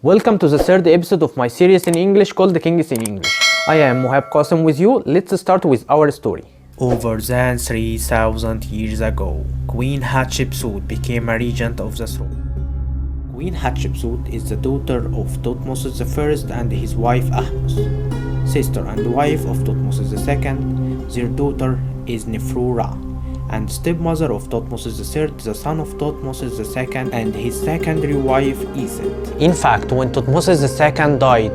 Welcome to the third episode of my series in English called Kings in English. I am Mohab Qasem with you. Let's start with our story. Over than 3,000 years ago, Queen Hatshepsut became a regent of the throne. Queen Hatshepsut is the daughter of Thutmose I and his wife Ahmose, sister and wife of Thutmose II. Their daughter is Nefru-Ra, and stepmother of Thutmose III, the son of Thutmose II and his secondary wife Iset. In fact, when Thutmose II died,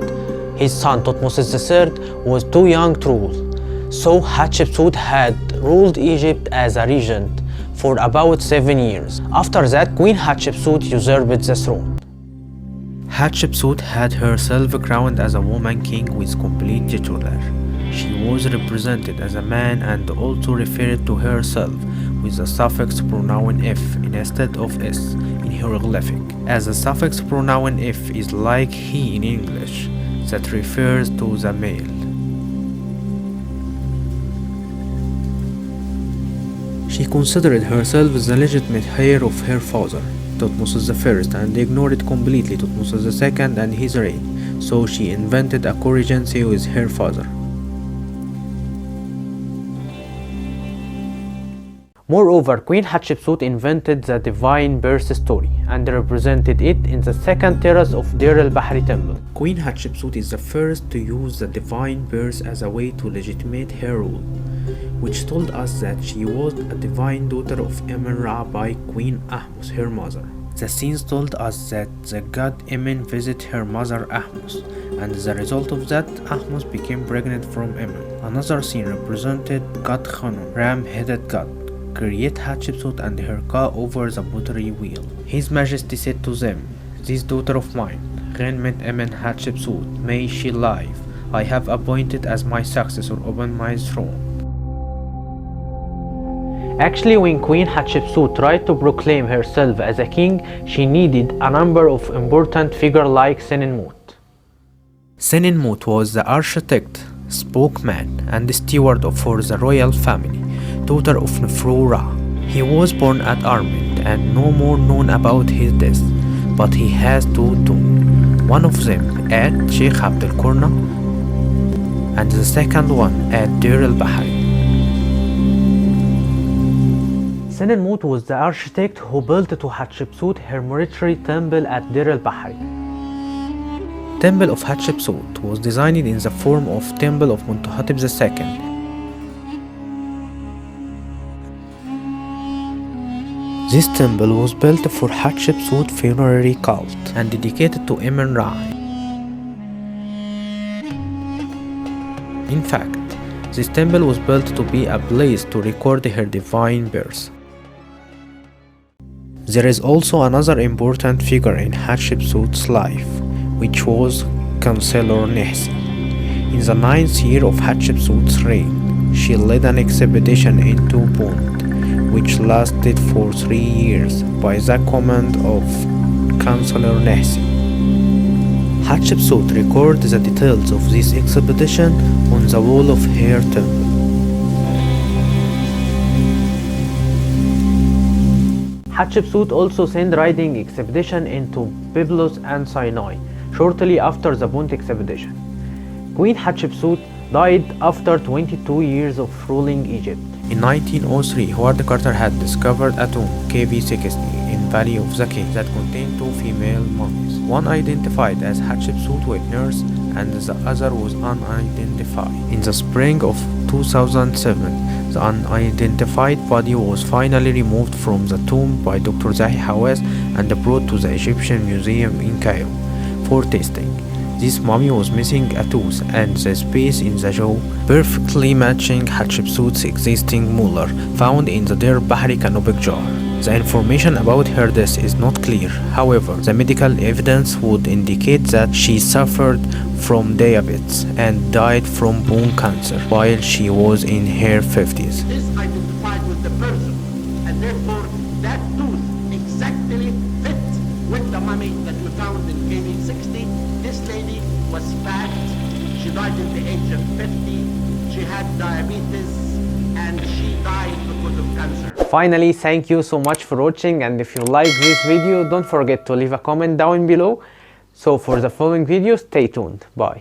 his son Thutmose III was too young to rule. So Hatshepsut had ruled Egypt as a regent for about 7 years. After that, Queen Hatshepsut usurped the throne. Hatshepsut had herself crowned as a woman king with complete titular. She was represented as a man and also referred to herself with the suffix pronoun F instead of S in hieroglyphic, as the suffix pronoun F is like he in English, that refers to the male. She considered herself the legitimate heir of her father, Thutmose I, and ignored completely Thutmose II and his reign, so she invented a co-regency with her father. Moreover, Queen Hatshepsut invented the divine birth story and represented it in the second terrace of Deir el-Bahri temple. Queen Hatshepsut is the first to use the divine birth as a way to legitimate her rule, which told us that she was a divine daughter of Amen-Ra by Queen Ahmose, her mother. The scenes told us that the god Amen visited her mother Ahmose, and as a result of that, Ahmose became pregnant from Amen. Another scene represented god Khanum, ram-headed god, create Hatshepsut and her ka over the pottery wheel. His Majesty said to them, "This daughter of mine, Ghenmet Amen Hatshepsut, may she live, I have appointed as my successor upon my throne." Actually, when Queen Hatshepsut tried to proclaim herself as a king, she needed a number of important figures like Senenmut. Senenmut was the architect, spokesman, and steward for the royal family, daughter of Nefru-Ra. He was born at Armid and no more known about his death, but he has two tombs, one of them at Sheikh Abdul Qurna and the second one at Deir el-Bahri. Senenmut was the architect who built to Hatshepsut her mortuary temple at Deir el-Bahri. Temple of Hatshepsut was designed in the form of Temple of Mentuhotep II. This temple was built for Hatshepsut funerary cult and dedicated to Amen-Ra. In fact, this temple was built to be a place to record her divine birth. There is also another important figure in Hatshepsut's life, which was Counselor Nehsi. In the 9th year of Hatshepsut's reign, she led an expedition into Punt, which lasted for 3 years by the command of Counselor Nehsi. Hatshepsut records the details of this expedition on the wall of her temple. Hatshepsut also sent raiding expedition into Byblos and Sinai shortly after the Punt expedition. Queen Hatshepsut died after 22 years of ruling Egypt. In 1903, Howard Carter had discovered a tomb, KV60, in Valley of the Kings that contained 2 female mummies. One identified as Hatshepsut with nurse and the other was unidentified. In the spring of 2007, the unidentified body was finally removed from the tomb by Dr. Zahi Hawass and brought to the Egyptian Museum in Cairo for testing. This mummy was missing a tooth and the space in the jaw, perfectly matching Hatshepsut's existing molar found in the Deir el-Bahri canopic jar. The information about her death is not clear. However, the medical evidence would indicate that she suffered from diabetes and died from bone cancer while she was in her 50s. This identified with the person, and therefore that tooth exactly fit with the mummy that we found in KV60. This lady was fat, she died at the age of 50, she had diabetes, and she died because of cancer. Finally, thank you so much for watching, and if you like this video, don't forget to leave a comment down below. So for the following video, stay tuned. Bye.